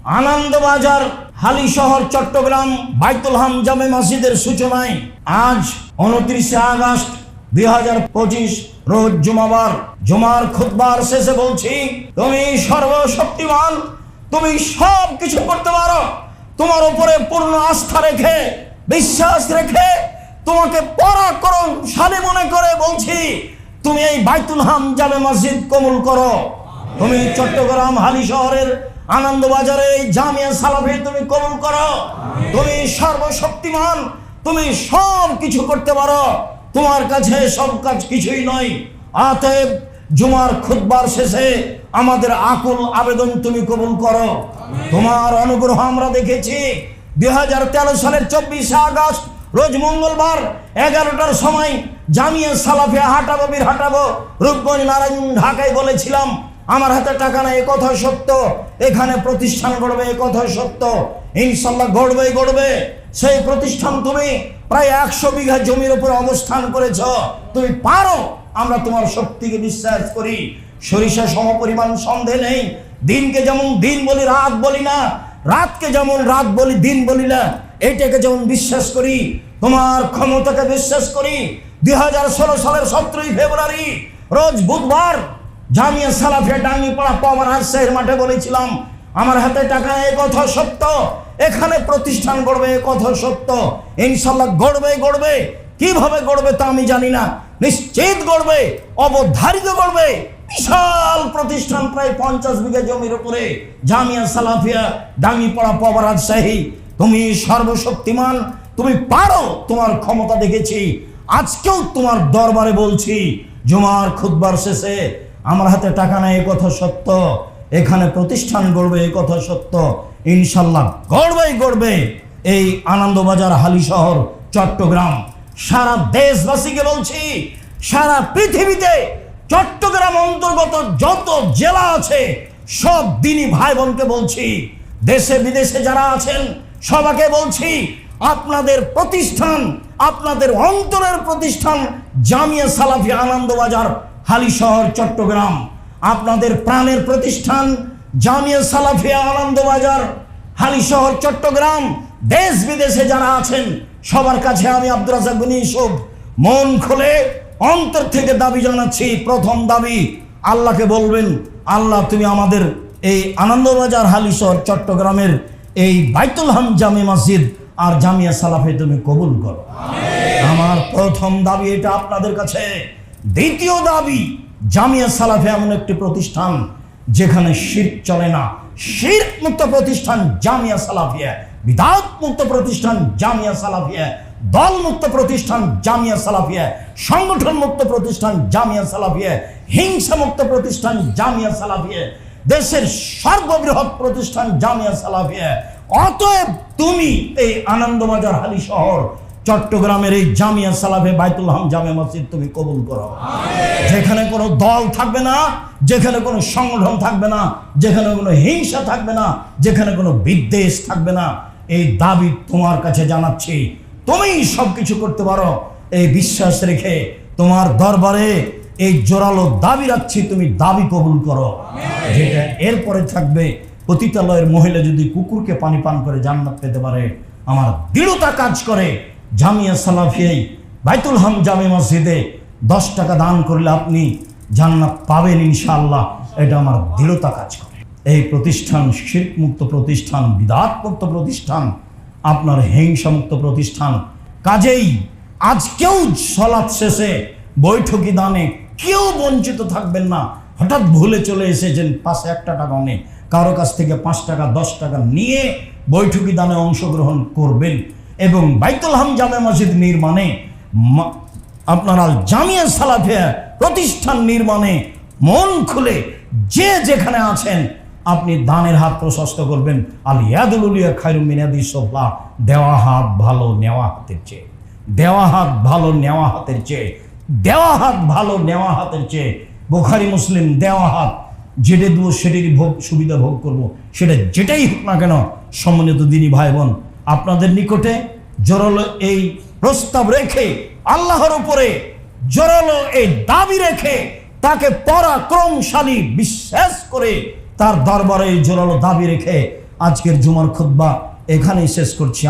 আনন্দবাজার হালিশহর চট্টগ্রাম বাইতুল হাম জামে মসজিদের সূচনায় আজ 29 আগস্ট 2025 রোজ জুমাবার জুমার খুতবার শেষে বলছি, তুমি সর্বশক্তিমান, তুমি সব কিছু করতে পারো। তোমার উপরে পূর্ণ আস্থা রেখে, বিশ্বাস রেখে, তোমাকে পরাক্রমশালী মনে করে বলছি, তুমি এই বাইতুল হাম জামে মসজিদ কবুল করো। তুমি চট্টগ্রাম হালিশহরের আনন্দবাজারে এই জামিয়া সালাফি তুমি কবুল করো। তুমি সর্বশক্তিমান, তুমি সব কিছু করতে পারো, তোমার কাছে সব কাজ কিছুই নয়। অতএব জুমার খুতবার শেষে আমাদের আকুল আবেদন তুমি কবুল করো। তোমার অনুগ্রহ আমরা দেখেছি। 2013 সালের 24 আগস্ট রোজ মঙ্গলবার 11টার সময় জামিয়া সালাফিয়া হাটাবো রূপগঞ্জ নারায়ণ ঢাকায় বলেছিলাম, আমার হাতে টাকা নাই, এ কথা সত্য। এখানে প্রতিষ্ঠান গড়বে, এ কথা সত্য। ইনশাল্লাহ গড়বে। সেই প্রতিষ্ঠান তুমি প্রায় 100 বিঘা জমির উপর অবস্থান করেছ, তুমি পারো। আমরা তোমার শক্তিকে বিশ্বাস করি। সরিষা সমপরিমাণ সন্দেহ নেই। দিনকে যেমন দিন বলি, রাত বলি না, রাতকে যেমন রাত বলি, দিন বলি না, এটাকে যেমন বিশ্বাস করি, তোমার ক্ষমতাকে বিশ্বাস করি। 2016 সালের 17 ফেব্রুয়ারি রোজ বুধবার জামিয়া সালাফিয়া ডাঙ্গিপাড়া পাওয়ার রাজশাহীর মাঠে বলেছিলাম, আমার হাতে টাকা নেই, এ কথা সত্য। এখানে প্রতিষ্ঠান গড়বে, এ কথা সত্য। ইনশাল্লাহ গড়বে। কিভাবে গড়বে তা আমি জানি না, নিশ্চিত গড়বে, অবধারিত গড়বে। বিশাল প্রতিষ্ঠান, প্রায় 50 বিঘা জমির উপরে জামিয়া সালাফিয়া ডাঙ্গিপাড়া পাওয়ার রাজশাহী। তুমি সর্বশক্তিমান, তুমি পারো, তোমার ক্ষমতা দেখেছি। আজকেও তোমার দরবারে বলছি, জুমার খুতবার শেষে আমার হাতে টাকা নেই, এ কথা সত্য। এখানে প্রতিষ্ঠান গড়বে, এ কথা সত্য। ইনশাল্লাহ গড়বে। এই আনন্দবাজার হালিশহর চট্টগ্রাম, সারা দেশবাসীকে বলছি, সারা পৃথিবীতে চট্টগ্রাম অন্তর্গত যত জেলা আছে সব দিনী ভাই বোনকে বলছি, দেশে বিদেশে যারা আছেন সবাইকে বলছি, আপনাদের প্রতিষ্ঠান, আপনাদের অন্তরের প্রতিষ্ঠান জামিয়া সালাফি আনন্দবাজার হালিশহর চট্টগ্রাম, আপনাদের প্রাণের প্রতিষ্ঠান জামিয়া সালাফিয়া আনন্দবাজার হালিশহর চট্টগ্রাম। দেশ বিদেশে যারা আছেন সবার কাছে আমি আব্দুর রাজ্জাক বিন ইউসুফ মন খুলে অন্তর থেকে দাবি জানাচ্ছি। প্রথম দাবি, আল্লাহকে বলবেন, আল্লাহ তুমি আমাদের এই আনন্দবাজার হালিশহর চট্টগ্রামের এই বাইতুল হাম জামে মসজিদ আর জামিয়া সালাফি তুমি কবুল করো। আমার প্রথম দাবি এটা আপনাদের কাছে। দ্বিতীয় দাবি, জামিয়া সালাফি এমন একটি প্রতিষ্ঠান যেখানে শিরক চলে না। শিরক মুক্ত প্রতিষ্ঠান জামিয়া সালাফিয়া, বিদআত মুক্ত প্রতিষ্ঠান জামিয়া সালাফিয়া, দল মুক্ত প্রতিষ্ঠান জামিয়া সালাফিয়া, সংগঠন মুক্ত প্রতিষ্ঠান জামিয়া সালাফিয়া, হিংসা মুক্ত প্রতিষ্ঠান জামিয়া সালাফিয়া, দেশের সর্ববৃহৎ প্রতিষ্ঠান জামিয়া সালাফিয়া। অতএব তুমি এই আনন্দবাজার হালিশহর চট্টগ্রামের এই জামিয়া সালাফি বাইতুল হাম জামে মসজিদ তুমি কবুল করো। যেখানে কোনো দল থাকবে না, যেখানে কোনো সংগঠন থাকবে না, যেখানে কোনো হিংসা থাকবে না, যেখানে কোনো বিদ্বেষ থাকবে না, এই দাবি তোমার কাছে জানাচ্ছি। তুমি সবকিছু করতে পারো, এই বিশ্বাস রেখে তোমার দরবারে এই জোরালো দাবি রাখছি, তুমি দাবি কবুল করো। যেটা এরপরে থাকবে, পতিতালয়ের মহিলা যদি কুকুরকে পানি পান করে জান্নাত পেতে পারে, আমার দৃঢ়তা কাজ করে জামিয়া সালাফিয়াই বাইতুল হাম জামে মসজিদে 10 টাকা দান করলে আপনি জান্নাত পাবেন ইনশাআল্লাহ। এটা আমার দৃঢ়তা কাজ করে। এই প্রতিষ্ঠান শিরক মুক্ত প্রতিষ্ঠান, বিদআত মুক্ত প্রতিষ্ঠান, আপনার হিংসা মুক্ত প্রতিষ্ঠান। কাজেই আজকেও সালাত শেষে বৈঠকি দানে কেউ বঞ্চিত থাকবেন না। হঠাৎ ভুলে চলে এসেছেন, পাশে 1 টাকা নেই, কারো কাছ থেকে 5 টাকা 10 টাকা নিয়ে বৈঠকি দানে অংশগ্রহণ করবেন। এবং বাইতুল হাম জামে মসজিদ নির্মাণে, আপনারা জামিয়া সালাফিয়া প্রতিষ্ঠান নির্মাণে মন খুলে যে যেখানে আছেন আপনি দানের হাত প্রশস্ত করবেন। আল ইয়াদুল উলিয়া খায়রুম মিন ইয়াদিস সুফলা, দেওয়া হাত ভালো নেওয়া হাতের চেয়ে, দেওয়া হাত ভালো নেওয়া হাতের চেয়ে, দেওয়া হাত ভালো নেওয়া হাতের চেয়ে। বুখারী মুসলিম, দেওয়া হাত যেটা দেবো সেটারই সুবিধা ভোগ করব, সেটা যেটাই হোক না কেন। সম্মানিত দিনী ভাই বোন, আপনাদের নিকটে জোরালো এই প্রস্তাব রেখে, আল্লাহর উপরে জোরালো এই দাবি রেখে, তাকে পরাক্রমশালী বিশ্বাস করে, তার দরবারে জোরালো দাবি রেখে আজকের জুমার খুতবা এখানেই শেষ করছি।